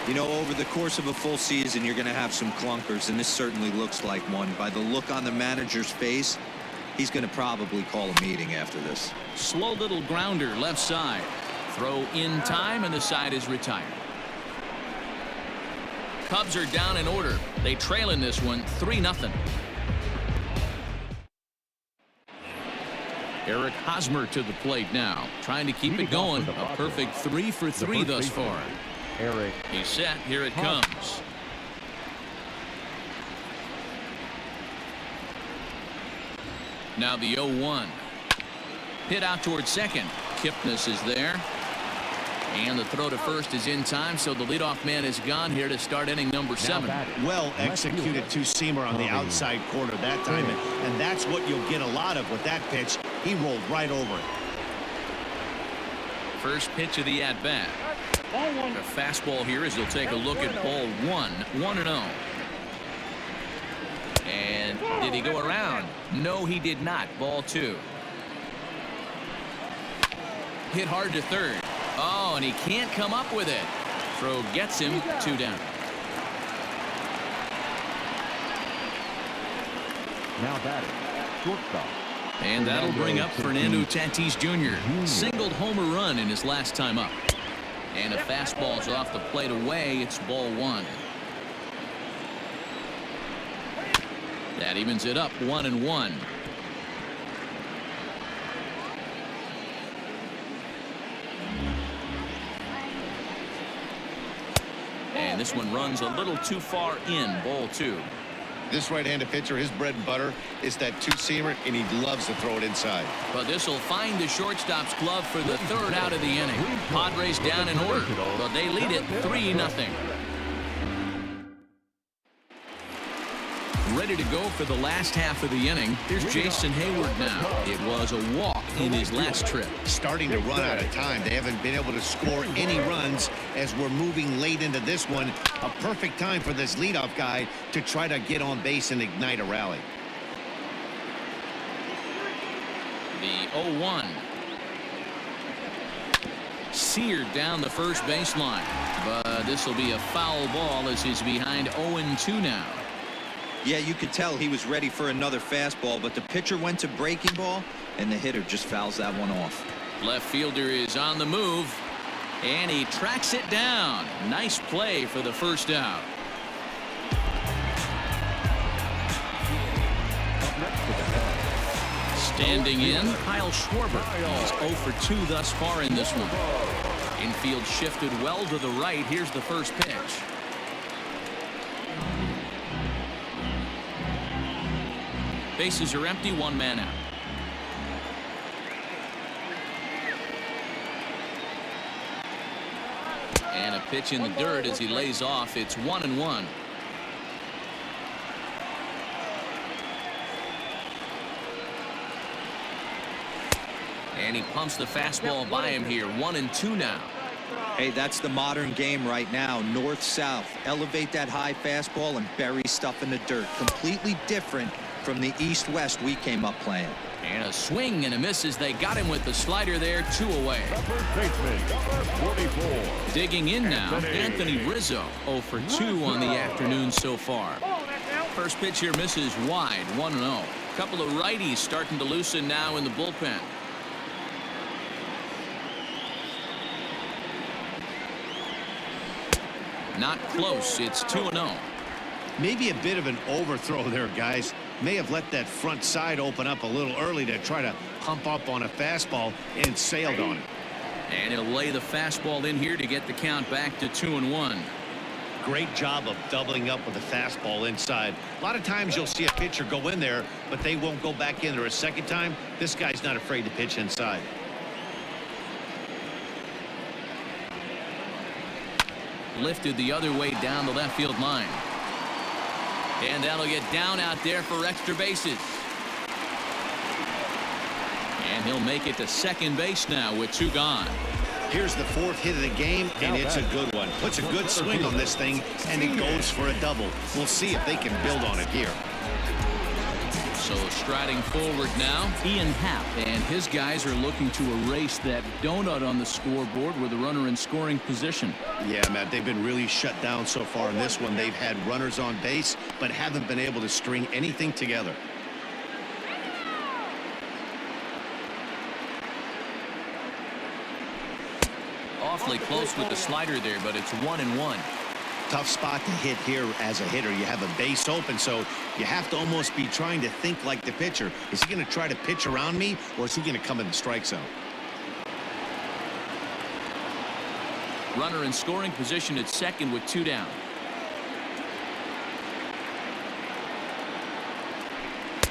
You know, over the course of a full season, you're going to have some clunkers, and this certainly looks like one. By the look on the manager's face, he's going to probably call a meeting after this. Slow little grounder left side. Throw in time, and the side is retired. Cubs are down in order. They trail in this one 3-0. Eric Hosmer to the plate now, trying to keep it going. A perfect 3 for 3 thus far. Eric. He's set. Here it comes. Now the 0-1. Hit out towards second. Kipnis is there. And the throw to first is in time, so the leadoff man is gone here to start inning number 7. Well executed two-seamer on the outside corner that time, and that's what you'll get a lot of with that pitch. He rolled right over it. First pitch of the at-bat. The fastball here as he'll take a look at ball 1, 1-0. And did he go around? No, he did not. Ball 2. Hit hard to third. Oh, and he can't come up with it. Throw gets him 2 down. Now batting, shortstop. And that'll bring up Fernando Tatis Jr. Singled homer run in his last time up. And a fastball's off the plate away. It's ball 1. That evens it up 1-1. And this one runs a little too far in. Ball 2. This right-handed pitcher, his bread and butter is that two-seamer, and he loves to throw it inside. But this will find the shortstop's glove for the 3rd out of the inning. Padres down in order, but they lead it 3-0. Ready to go for the last half of the inning. Here's Jason Hayward now. It was a walk in his last trip. Starting to run out of time. They haven't been able to score any runs as we're moving late into this one. A perfect time for this leadoff guy to try to get on base and ignite a rally. The 0-1. Seared down the first baseline. But this will be a foul ball as he's behind 0-2 now. Yeah, you could tell he was ready for another fastball, but the pitcher went to breaking ball, and the hitter just fouls that one off. Left fielder is on the move, and he tracks it down. Nice play for the first out. Standing in, Kyle Schwarber. He's 0 for 2 thus far in this one. Infield shifted well to the right. Here's the first pitch. Bases are empty, 1 man out. And a pitch in the dirt as he lays off. It's 1-1. And he pumps the fastball by him here. 1-2 now. Hey, that's the modern game right now. North-south. Elevate that high fastball and bury stuff in the dirt. Completely different from the east-west we came up playing. And a swing and a miss as they got him with the slider there. 2 away. Number 44. Digging in now, Anthony Rizzo. 0 for 2 on the afternoon so far. First pitch here misses wide. 1-0. Couple of righties starting to loosen now in the bullpen. Not close. It's 2-0. Maybe a bit of an overthrow there, guys. May have let that front side open up a little early to try to pump up on a fastball and sailed on it. And he'll lay the fastball in here to get the count back to 2-1. Great job of doubling up with the fastball inside. A lot of times you'll see a pitcher go in there, but they won't go back in there a second time. This guy's not afraid to pitch inside. Lifted the other way down the left field line. And that'll get down out there for extra bases. And he'll make it to second base now with 2 gone. Here's the 4th hit of the game, and it's a good one. Puts a good swing on this thing, and it goes for a double. We'll see if they can build on it here. So striding forward now, Ian Happ and his guys are looking to erase that donut on the scoreboard with a runner in scoring position. Yeah, Matt, they've been really shut down so far in this one. They've had runners on base, but haven't been able to string anything together. Awfully close with the slider there, but it's 1-1. Tough spot to hit here as a hitter. You have a base open, so you have to almost be trying to think like the pitcher. Is he going to try to pitch around me, or is he going to come in the strike zone? Runner in scoring position at second with 2 down.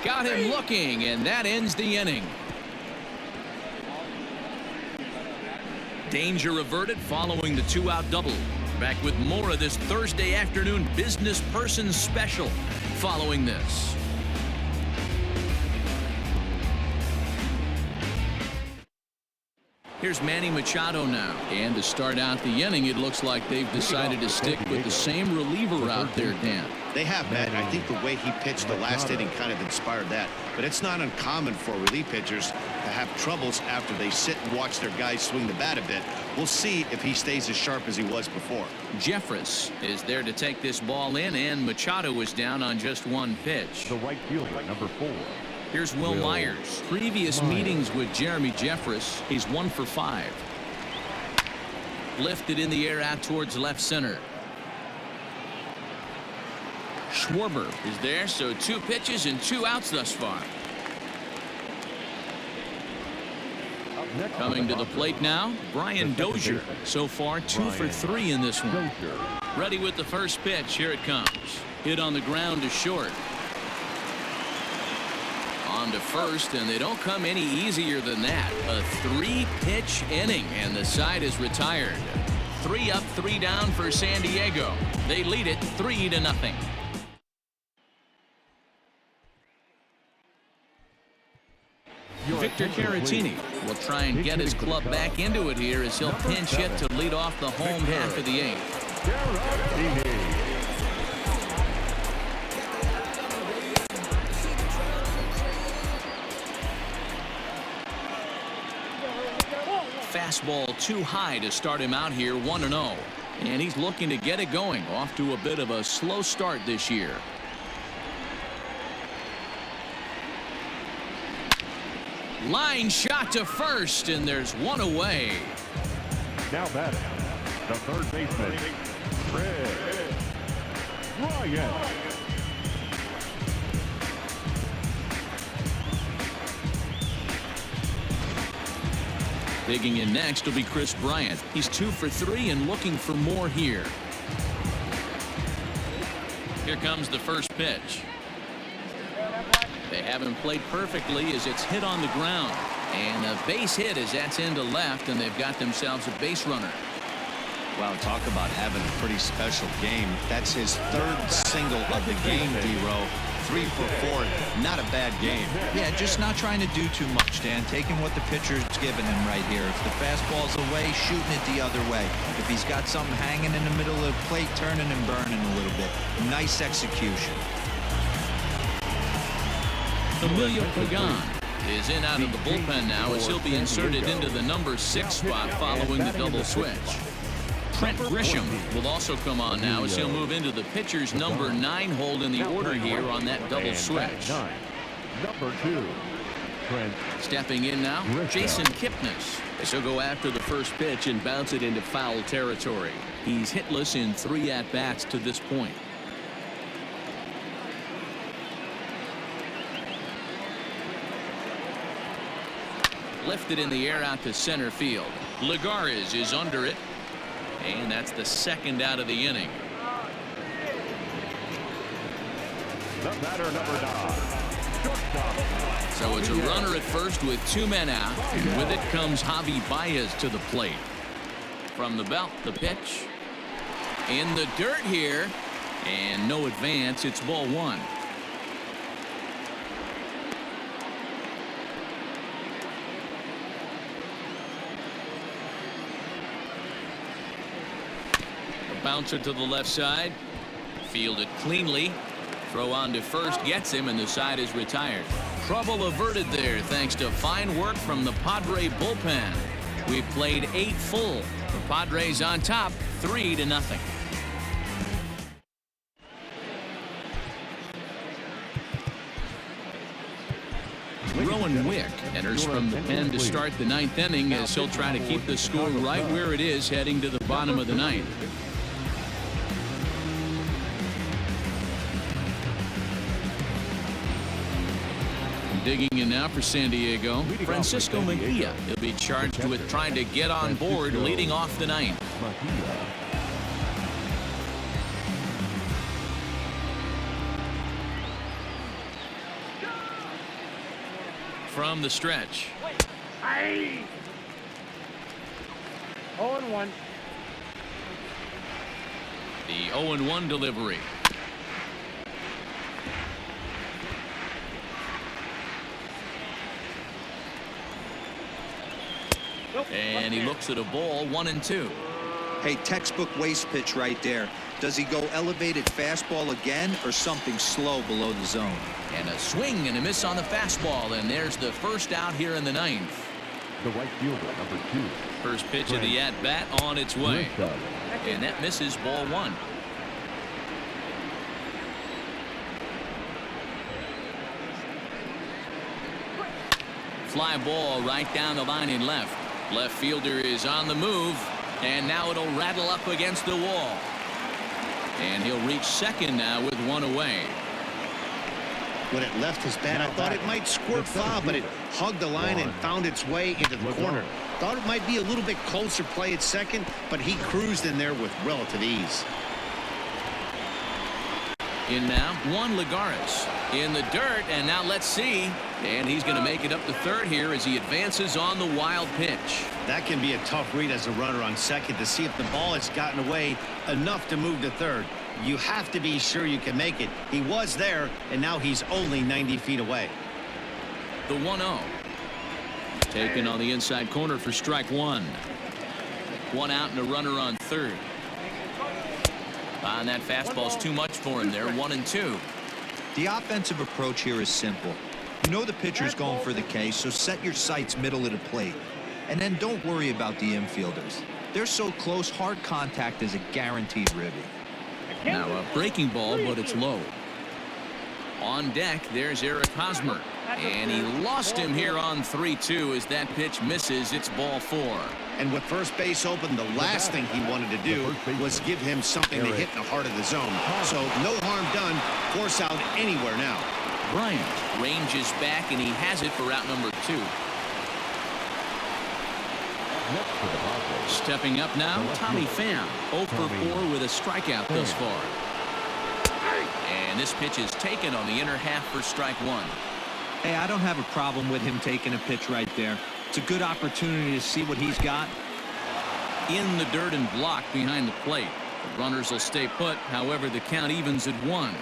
Got him looking, and that ends the inning. Danger averted following the 2-out double. Back with more of this Thursday afternoon business person special following this. Here's Manny Machado now. And to start out the inning, it looks like they've decided to stick with the same reliever out there, Dan. They have, Matt. I think the way he pitched the last inning kind of inspired that. But it's not uncommon for relief pitchers to have troubles after they sit and watch their guys swing the bat a bit. We'll see if he stays as sharp as he was before. Jeffress is there to take this ball in, and Machado is down on just one pitch. The right fielder, number 4. Here's Will Myers. Previous meetings with Jeremy Jeffress, he's 1 for 5. Lifted in the air out towards left center. Schwarber is there, so 2 pitches and 2 outs thus far. Coming to the plate now, Brian Dozier. So far 2 for 3 in this one. Ready with the first pitch. Here it comes. Hit on the ground to short. On to first, and they don't come any easier than that. A 3-pitch inning, and the side is retired. 3 up, 3 down for San Diego. They lead it 3-0. Victor Caratini will try and get his club back into it here as he'll pinch hit to lead off the home half of the 8th. Fastball too high to start him out here 1-0. And he's looking to get it going. Off to a bit of a slow start this year. Line shot to first, and there's one away. Now batting, the third baseman, Fred Ryan. Digging in next will be Chris Bryant. He's 2 for 3 and looking for more here. Here comes the first pitch. They haven't played perfectly as it's hit on the ground. And a base hit as that's into left, and they've got themselves a base runner. Wow, talk about having a pretty special game. That's his 3rd single of the game, D-Row. 3 for 4. Not a bad game. Yeah, just not trying to do too much, Dan. Taking what the pitcher's giving him right here. If the fastball's away, shooting it the other way. If he's got something hanging in the middle of the plate, turning and burning a little bit. Nice execution. Emilio Pagan is in out of the bullpen now as he'll be inserted into the number 6 spot following the double switch. Trent Grisham will also come on now as he'll move into the pitcher's number 9 hold in the order here on that double switch. Number 2, Trent. Stepping in now, Jason Kipnis. As he'll go after the first pitch and bounce it into foul territory. He's hitless in 3 at-bats to this point. Lifted in the air out to center field. Lagares is under it. And that's the 2nd out of the inning. The batter, number 9, shortstop. So it's a runner at first with 2 men out. And with it comes Javi Baez to the plate. From the belt, the pitch. In the dirt here. And no advance. It's ball 1. Bouncer to the left side. Fielded cleanly. Throw on to first gets him, and the side is retired. Trouble averted there thanks to fine work from the Padre bullpen. We've played 8 full. The Padres on top 3-0. Rowan Wick enters from the pen to start the 9th inning as he'll try to keep the score right where it is heading to the bottom of the 9th. Digging in now for San Diego, Francisco Mejia. He'll be charged with trying to get on board leading off the 9th. From the stretch. 0-1. The 0-1 delivery. And he looks at a ball, 1-2. Hey, textbook waste pitch right there. Does he go elevated fastball again or something slow below the zone? And a swing and a miss on the fastball, and there's the first out here in the ninth. The right fielder, number 2. First pitch of the at-bat on its way. And that misses, ball 1. Fly ball right down the line in left. Left fielder is on the move, and now it'll rattle up against the wall. And he'll reach second now with 1 away. When it left his bat, I thought it might squirt foul, but it hugged the line and found its way into the corner. Thought it might be a little bit closer play at second, but he cruised in there with relative ease. In now, Juan Lagares in the dirt, and now let's see. And he's going to make it up to third here as he advances on the wild pitch. That can be a tough read as a runner on second to see if the ball has gotten away enough to move to third. You have to be sure you can make it. He was there, and now he's only 90 feet away. The 1-0. Taken on the inside corner for strike 1. 1 out and a runner on third. And that fastball's too much for him there, 1-2. The offensive approach here is simple. You know the pitcher's going for the K, so set your sights middle of the plate. And then don't worry about the infielders. They're so close, hard contact is a guaranteed ribby. Now a breaking ball, but it's low. On deck, there's Eric Hosmer. And he lost him here on 3-2 as that pitch misses. It's ball 4. And with first base open, the last thing he wanted to do was give him something to hit in the heart of the zone. So no harm done. Force out anywhere now. Bryant ranges back, and he has it for out number 2. Stepping up now, Tommy Pham. 0 for 4 with a strikeout thus far. And this pitch is taken on the inner half for strike 1. Hey, I don't have a problem with him taking a pitch right there. It's a good opportunity to see what he's got. In the dirt and blocked behind the plate. The runners will stay put. However, the count evens at 1.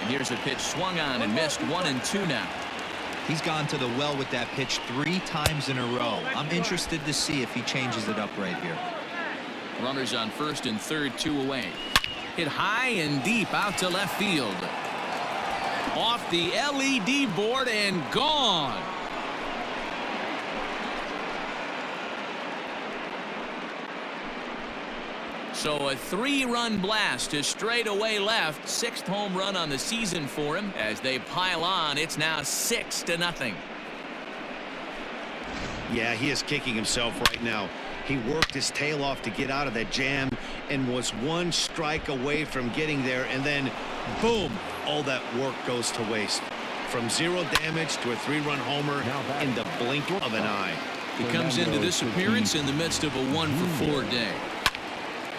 And here's a pitch swung on and missed, 1-2 now. He's gone to the well with that pitch 3 times in a row. I'm interested to see if he changes it up right here. Runners on first and third, 2 away. Hit high and deep out to left field. Off the LED board and gone. So a 3-run blast to straightaway left. 6th home run on the season for him. As they pile on, it's now 6-0. Yeah, he is kicking himself right now. He worked his tail off to get out of that jam and was 1 strike away from getting there, and then boom, all that work goes to waste. From 0 damage to a 3-run homer in the blink of an eye. He comes into this appearance in the midst of a 1 for 4 day.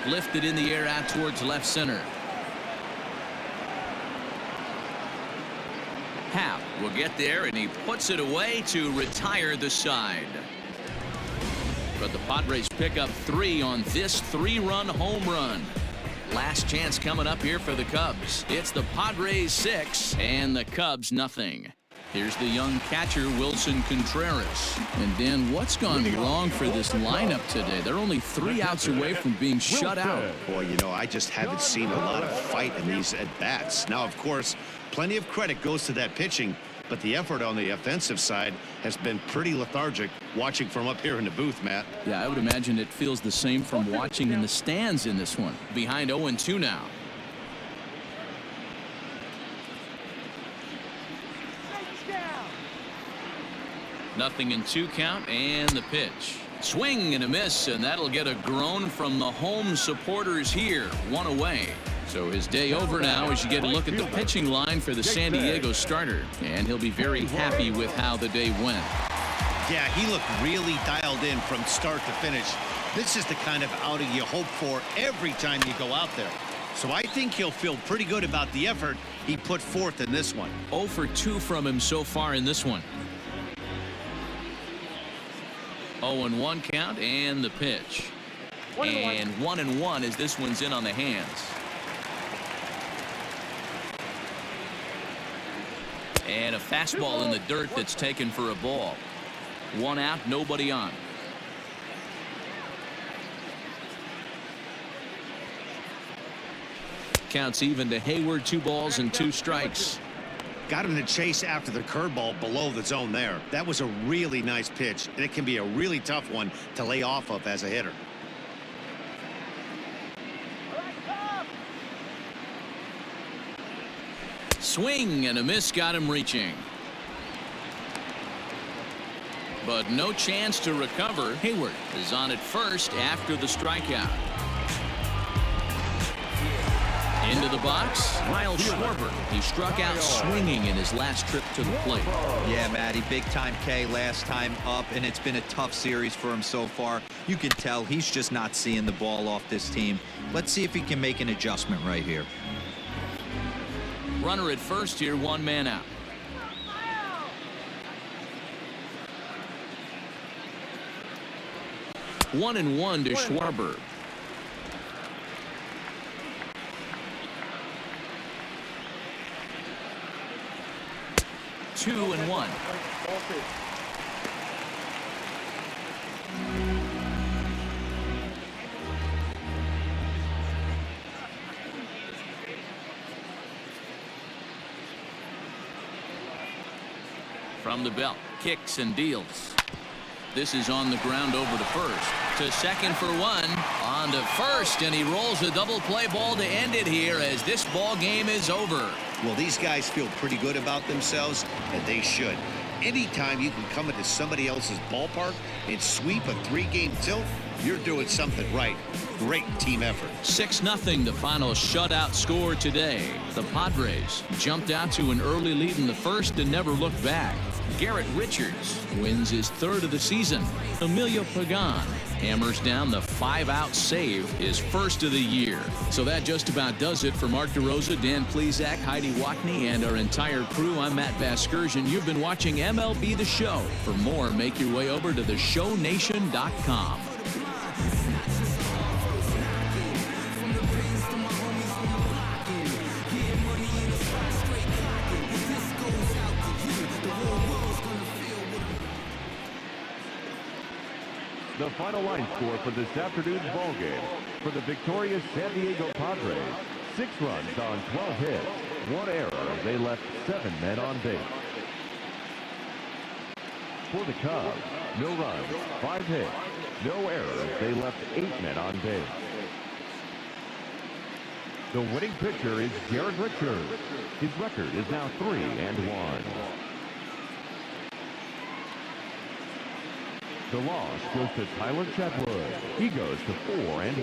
Lifted in the air out towards left center. Happ will get there, and he puts it away to retire the side. But the Padres pick up 3 on this 3-run home run. Last chance coming up here for the Cubs. It's the Padres 6 and the Cubs nothing. Here's the young catcher, Wilson Contreras. And Dan, what's gone wrong for this lineup today? They're only 3 outs away from being shut out. Boy, you know, I just haven't seen a lot of fight in these at-bats. Now, of course, plenty of credit goes to that pitching, but the effort on the offensive side has been pretty lethargic watching from up here in the booth, Matt. Yeah, I would imagine it feels the same from watching in the stands in this one. Behind 0-2 now. Nothing in 2 count, and the pitch. Swing and a miss, and that'll get a groan from the home supporters here. 1 away. So his day over now as you get a look at the pitching line for the San Diego starter. And he'll be very happy with how the day went. Yeah, he looked really dialed in from start to finish. This is the kind of outing you hope for every time you go out there. So I think he'll feel pretty good about the effort he put forth in this one. 0 for 2 from him so far in this one. 0-1 count, and the pitch. And 1-1 as this one's in on the hands. And a fastball in the dirt that's taken for a ball. 1 out, nobody on. Counts even to Hayward. 2 balls and 2 strikes. Got him to chase after the curveball below the zone there. That was a really nice pitch, and it can be a really tough one to lay off of as a hitter. Swing and a miss got him reaching. But no chance to recover. Hayward is on at first after the strikeout. Into the box, Miles Schwarber. He struck out swinging in his last trip to the plate. Yeah, Matty, big time K last time up, and it's been a tough series for him so far. You can tell he's just not seeing the ball off this team. Let's see if he can make an adjustment right here. Runner at first here, 1 man out. One and one to Schwarber. Two and one. From the belt, kicks and deals. This is on the ground over to first. To second for 1. On to first, and he rolls a double play ball to end it here as this ball game is over. Well, these guys feel pretty good about themselves, and they should. Anytime you can come into somebody else's ballpark and sweep a 3-game tilt, you're doing something right. Great team effort. 6-0 the final shutout score today. The Padres jumped out to an early lead in the first and never looked back. Garrett Richards wins his 3rd of the season. Emilio Pagan hammers down the 5-out save, his 1st of the year. So that just about does it for Mark DeRosa, Dan Plesac, Heidi Watney, and our entire crew. I'm Matt Vasgersian. You've been watching MLB The Show. For more, make your way over to theshownation.com. The final line score for this afternoon's ball game for the victorious San Diego Padres: 6 runs on 12 hits, 1 error. They left 7 men on base. For the Cubs, no runs, 5 hits, no errors. They left 8 men on base. The winning pitcher is Garrett Richards. His record is now 3-1. The loss goes to Tyler Chatwood. He goes to 4-1.